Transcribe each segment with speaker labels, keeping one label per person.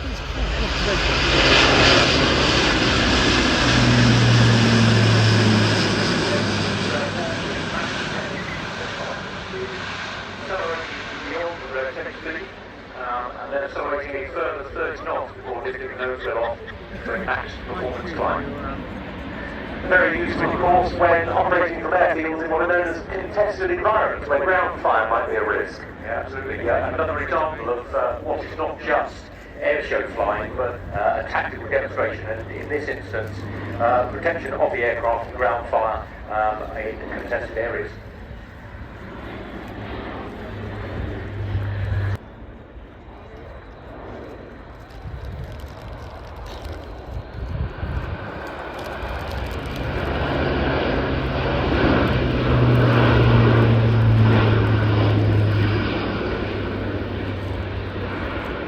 Speaker 1: And then accelerating a further 30 knots before lifting the nose wheel off for a max performance climb. Very useful, of course, when operating from airfields in what are known as contested environments, where ground fire might be a risk. Yeah, absolutely. Another example of what is not just airshow flying, but a tactical demonstration, and in this instance, protection of the aircraft from ground fire in contested areas.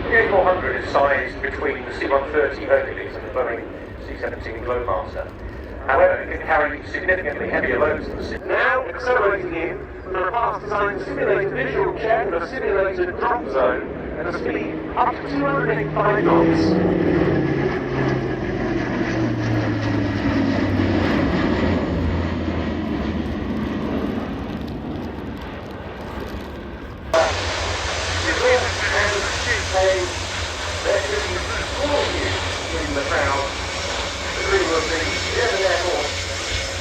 Speaker 1: The A400 is sized between the C-130 Hercules and the Boeing C-17 Globemaster. However, it can carry significantly heavier loads than the C. Now accelerating in for a fast-designed simulated visual check of a simulated drop zone at a speed up to 285 knots. There should be all of you in the crowd, the crew of the German Air Force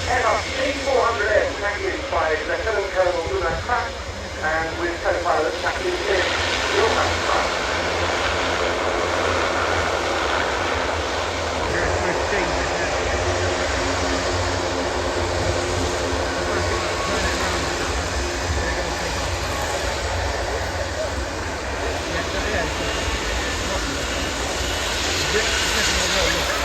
Speaker 1: Airbus A400M taxiing by Lieutenant Colonel Gunnar Kraft and with co-pilot Captain Tim Johan Kraft.
Speaker 2: It's definitely